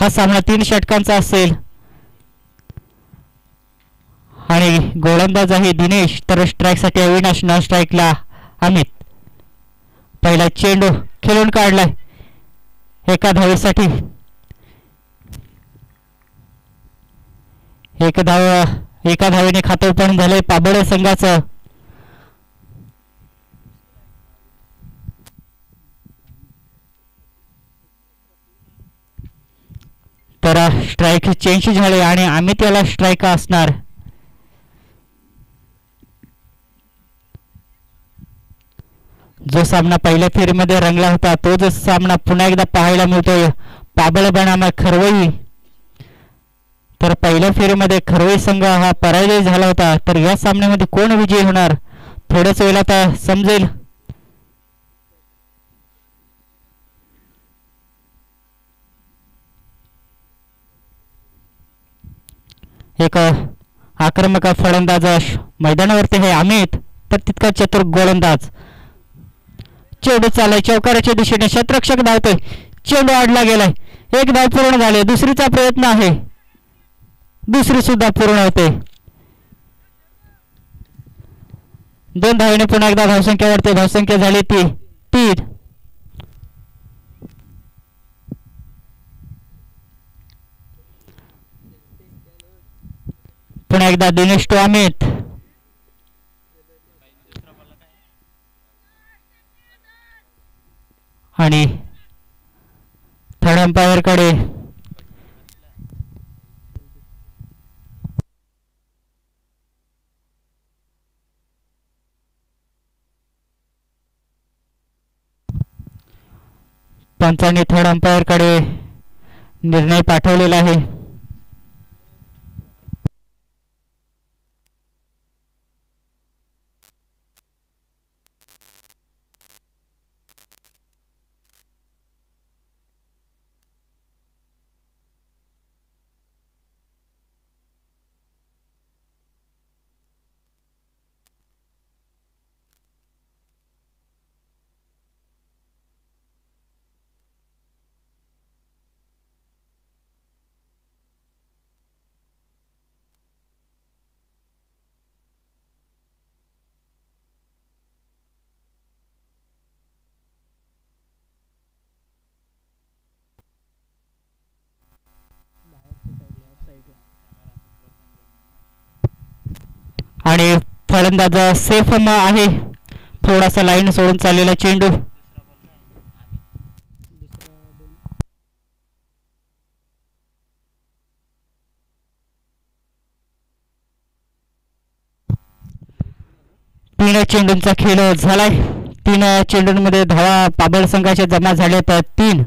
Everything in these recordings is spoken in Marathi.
हा सामना 3 षटकांचा असेल आणि गोलंदाज आहे दिनेश तर स्ट्राईकसाठी अविनाश नॉन स्ट्राईकला अमित. पहिला चेंडू खेळून काढलाय एका धावेसाठी. एका धावेने खातं ओपन झालंय पाबळ संघाचं. तर स्ट्राईक चेंज झाले आणि अमित याला स्ट्राईक असणार. जो सामना पहिल्या फेरीमध्ये रंगला होता तो जो सामना पुन्हा एकदा पाहायला मिळतोय पाबळ बनाम खरवई. तर पहिल्या फेरीमध्ये खरवई संघ हा पराजय झाला होता तर या सामन्यामध्ये कोण विजयी होणार थोड्याच वेळात समजेल. एक आक्रमक फलंदाज मैदानावरती आहे अमित तर तितका चतुर गोलंदाज. चेंडू चालय चौकाराच्या दिशेने शतरक्षक धावतोय चेंडू आडला गेलाय. एक धाव पूर्ण झाले दुसरीचा प्रयत्न आहे दुसरी सुद्धा पूर्ण होते. 2 धावेने पुन्हा एकदा धावसंख्या वाढते धावसंख्या झाली 3. पुन्हा एकदा दिनेश टू अमित. आणि थर्ड अंपायर कडे पंचांनी थर्ड अंपायर कडे निर्णय पाठवलेला आहे. आणि फलंदाज सेफ आहे थोडासा लाईन सोडून चाललेला चेंडू. तीन चेंडूंचा खेळ झालाय. 3 चेंडूंमध्ये धावा पाबळ संघाच्या जमा झाल्यात 3.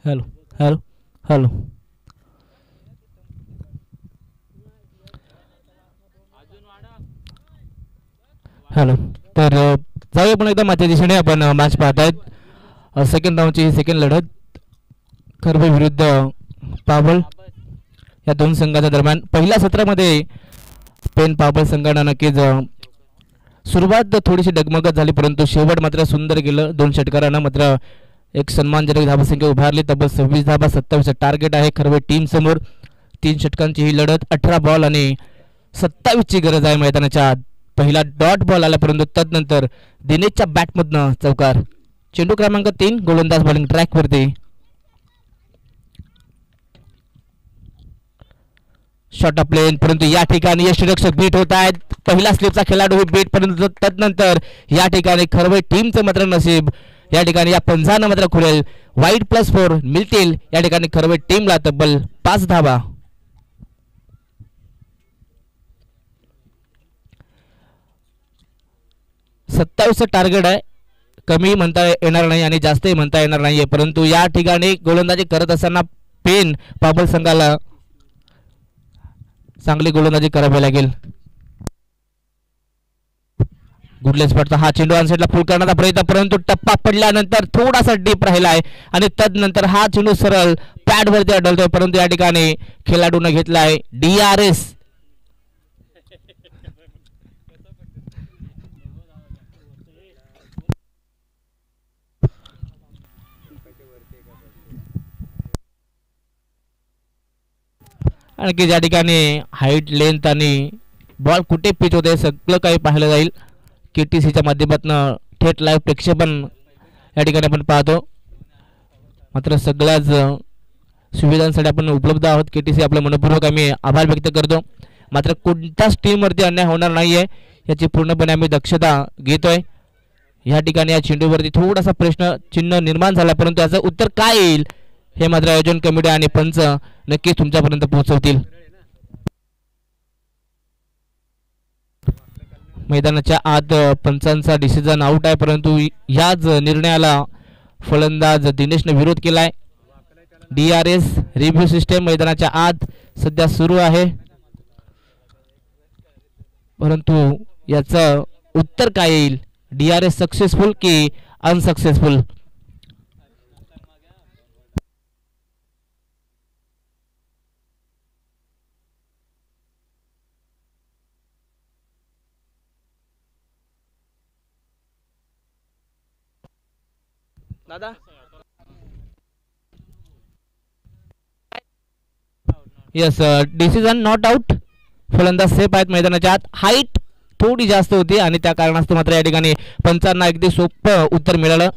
Hello hello hello hello. तर जाऊया पण एकदा माझ्या दिशेने आपण मॅच पाहत आहेत. सेकंड राऊंडची ही सेकंड लढत खरबे विरुद्ध पाबळ या दोन संघाच्या दरम्यान. पहिल्या सत्रामध्ये पेन पाबळ संघानं नक्कीच सुरुवात थोडीशी डगमगत झाली, परंतु शेवट मात्र सुंदर गेलं. 2 षटकारांना मात्र एक सन्मानजनक धावसंख्या उभारली. तब्बल 26 धावा, 27 टार्गेट आहे खरबे टीम समोर. 3 षटकांची ही लढत. 18 बॉल आणि 27 ची गरज आहे मैदानाच्या आत. पहिला डॉट बॉल आला, परंतु तदनंतर दिनेशच्या बॅटमधनं चौकार. चेंडू क्रमांक 3 गोलंदाज बॉलिंग ट्रॅकवरती. शॉट ऑफ प्लेन, परंतु या ठिकाणी यष्टिरक्षक बीट होत आहेत. पहिला स्लिपचा खेळाडू ही बीट, परंतु तदनंतर या ठिकाणी खरबे टीमचं मात्र नशीब. या ठिकाणी या पंजानं मात्र खुलेल. वाईट +4 मिळतील या ठिकाणी खरबे टीमला. तब्बल 5 धावा. सत्तावीसचं टार्गेट आहे. कमी म्हणता येणार नाही आणि जास्तही म्हणता येणार नाहीये, परंतु या ठिकाणी गोलंदाजी करत असताना पेन पाबळ संघाला चांगली गोलंदाजी करावी लागेल. गुडलेस पडता हा चेंडू ऑनसाइडला फुल करण्याचा प्रयत्न, परंतु टप्पा पडल्यानंतर थोडासा डीप राहिलाय आणि तदनंतर हा चेंडू सरळ पॅडवरती आढळतोय, परंतु या ठिकाणी खेळाडूने घेतलाय DRS. आणखी ज्या ठिकाणी हाईट, लेंथ आणि बॉल कुठे पिच होते सगळं काही पाहिलं जाईल. KTCच्या माध्यमातून थेट लाईव्ह प्रक्षेपण या ठिकाणी आपण पाहतो. मात्र सगळ्याच सुविधांसाठी आपण उपलब्ध आहोत. KTC आपलं मनपूर्वक आम्ही आभार व्यक्त करतो. मात्र कोणत्याच टीमवरती अन्याय होणार नाही आहे याची पूर्णपणे आम्ही दक्षता घेतोय. या ठिकाणी या चेंडूवरती थोडासा प्रश्न चिन्ह निर्माण झाला, परंतु याचं उत्तर काय येईल हे मात्र आयोजन कमिटी आणि पंच नक्कीच तुमच्यापर्यंत पोहोचवतील. मैदानाच्या आत पंचांचा डिसिजन आउट आहे, परंतु याच निर्णयाला फलंदाज दिनेशने विरोध केलाय. DRS रिव्ह्यू सिस्टम मैदानाच्या आत सध्या सुरू आहे, परंतु याचं उत्तर काय येईल? DRS सक्सेसफुल की अनसक्सेसफुल? दादा यस, डिसिजन नॉट आउट. फलंदाज सेफ आहेत मैदानाच्या आत. हाईट थोडी जास्त होती आणि त्या कारणास्तव मात्र या ठिकाणी पंचांना अगदी सोपं उत्तर मिळालं.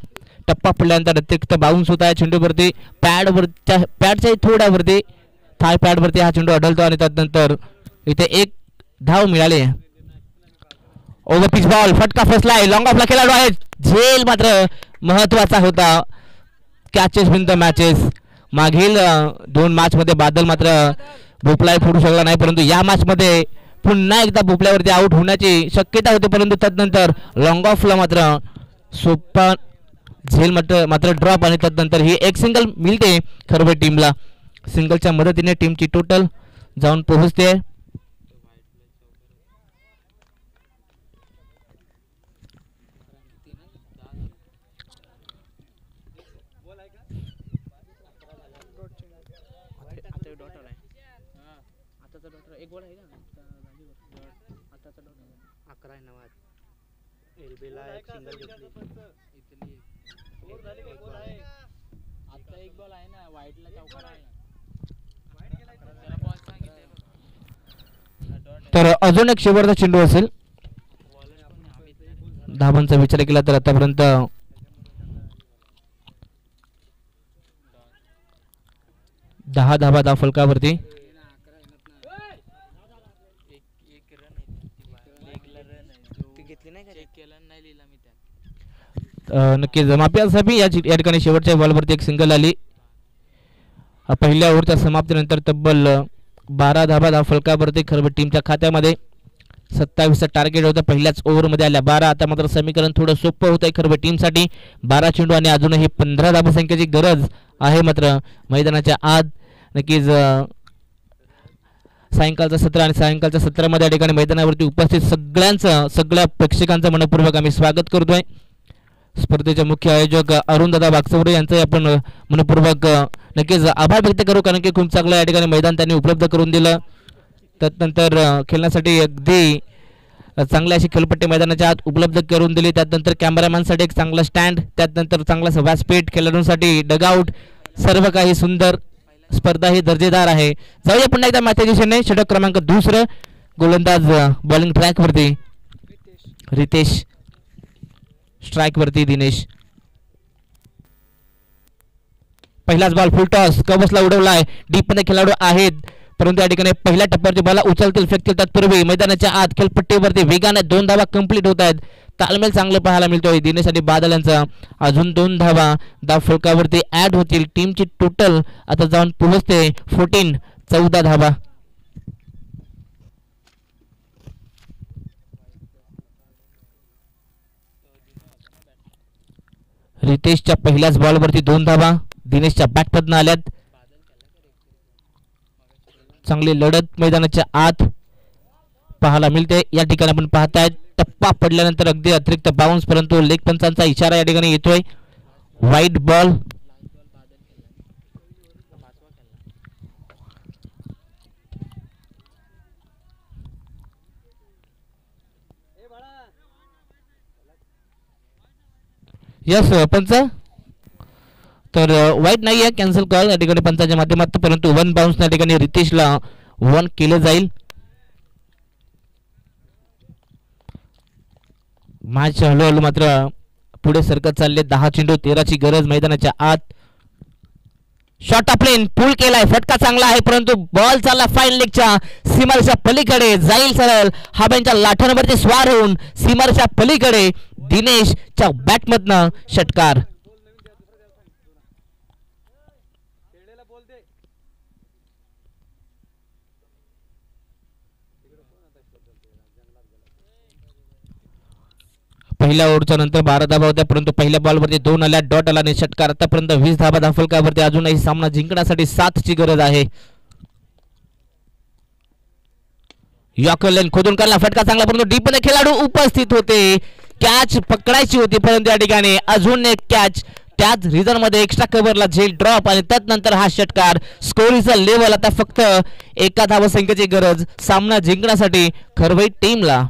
टप्पा पडल्यानंतर अतिरिक्त बाउन्स होत आहे चेंडूवरती. पॅडच्याही थोड्यावरती थाय पॅडवरती हा चेंडू आढळतो आणि त्यानंतर इथे एक धाव मिळाली. ओव्हर पिच बॉल, फटका फसलाय. लॉंग ऑफला खेळाडू आहे. झेल मात्र महत्वाचा होता. Catches win the matches. मागील 2 मॅचमध्ये बादल मात्र भोपळा फोडू शकला नाही, परंतु या मॅचमध्ये पुन्हा एकदा भोपळ्यावरती आउट होण्याची शक्यता होती, परंतु तदनंतर लॉंग ऑफला मात्र सोपा झेल मात्र ड्रॉप आणि तदनंतर ही एक सिंगल मिळते खरबे टीमला. सिंगलच्या मदतीने टीमची टोटल जाऊन पोहोचते. तर अजून एक शेवटचा चेंडू असेल. धावांचा विचार केला तर आतापर्यंत 10 धावा धाव फलकावरती. नक्कीच माफी असावी. या ठिकाणी शेवटच्या बॉलवरती एक सिंगल आली. पहिल्या ओव्हरच्या समाप्तीनंतर तब्बल 12 धावा धाव फलकावरती खरबे टीमच्या खात्यामध्ये. 27चं टार्गेट होतं. पहिल्याच ओव्हरमध्ये आल्या 12. आता मात्र समीकरण थोडं सोपं होत आहे खरबे टीमसाठी. 12 चेंडू आणि अजूनही 15 धावसंख्येची गरज आहे मात्र मैदानाच्या आत. नक्कीच सायंकाळचं सत्र आणि सायंकाळच्या सत्रामध्ये या ठिकाणी मैदानावरती उपस्थित सगळ्या प्रेक्षकांचं मनपूर्वक आम्ही स्वागत करतोय. स्पर्धेचे मुख्य आयोजक अरुणदादा बागचौरे यांचं आपण मनपूर्वक नक्कीच आभार व्यक्त करू, कारण की खूप चांगलं या ठिकाणी मैदान त्यांनी उपलब्ध करून दिलं. त्यानंतर खेळण्यासाठी अगदी चांगली अशी खेळपट्टी मैदानाच्या आत उपलब्ध करून दिली. त्यानंतर कॅमेरामॅनसाठी एक चांगला स्टँड, त्यानंतर चांगला व्यासपीठ, खेळाडूंसाठी डगआउट, सर्व काही सुंदर. स्पर्धा ही दर्जेदार आहे. जाऊया पुन्हा एकदा मॅचच्या दिशेने. षटक क्रमांक 2, गोलंदाज बॉलिंग ट्रॅकवरती रितेश, स्ट्राईकवरती दिनेश. पहिलाच बॉल फुल टॉस, कवचला उडवलाय. डीप मध्ये खेळाडू आहेत, परंतु या ठिकाणी पहिल्या टप्प्यावरती बॉल उचलतील फेकतील तत्पूर्वी मैदानाच्या आत खेळपट्टीवरती वेगाने 2 धावा कंप्लीट होत आहेत. तालमेल चांगलं पाहायला मिळतोय. दिनेश आणि बादल यांचा अजून 2 धावा धाव फलकावरती ऍड होतील. टीमची टोटल आता जाऊन पोहोचते 14 धावा. रितेशच्या पहिल्याच बॉलवरती 2 धावा दिनेशच्या बॅटमधनं आल्यात. चांगली लढत मैदानाच्या आत पाहायला मिळते. या ठिकाणी आपण पाहताय टप्पा पडल्यानंतर अगदी अतिरिक्त बाउन्स, परंतु लेग पंचांचा इशारा या ठिकाणी येतोय. वाईट बॉल. यस पंच, तर वाईट नाही आहे, कॅन्सल कॉल या ठिकाणी पंचाच्या माध्यमातून, परंतु 1 बाउन्स या ठिकाणी रितेशला 1 केलं जाईल. मॅच हळूहळू मात्र पुढे सरकत चालले. 10 चेंडू 13ची गरज मैदानाच्या आत. शॉट ऑफ लेन पुल केलाय, फटका चांगला आहे, परंतु बॉल चालला फाईन लेगच्या सीमारेच्या पलीकडे, जाईल सरळ हाब्यांच्या लाठांवरती स्वार होऊन सीमारेच्या पलीकडे. दिनेशच्या बॅटमधनं षटकार. पहिल्या ओव्हरच्या नंतर 12 धावा होत्या, परंतु पहिल्या बॉलवरती 2 आल्या, डॉट आला आणि षटकार. आतापर्यंत 20 धावा धावफलकावरती. अजूनही सामना जिंकण्यासाठी 7ची गरज आहे. यॉर्कर लेन खोदून काढला, फटका चांगला, परंतु डीप मध्ये खेळाडू उपस्थित होते. कॅच पकडायची होती, परंतु या ठिकाणी अजून एक कॅच त्याच रिझन मध्ये एक्स्ट्रा कव्हरला झेल ड्रॉप आणि त्यानंतर हा षटकार. स्कोरीचा लेवल आता फक्त 1 धावसंख्येची गरज सामना जिंकण्यासाठी खरवई टीमला.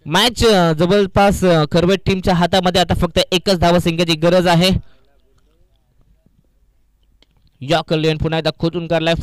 मॅच जवळपास खरवई टीमच्या हातामध्ये आता फक्त 1 धावसंख्येची गरज आहे. यॉर्कर लेन पुन्हा एकदा खोदून काढलाय.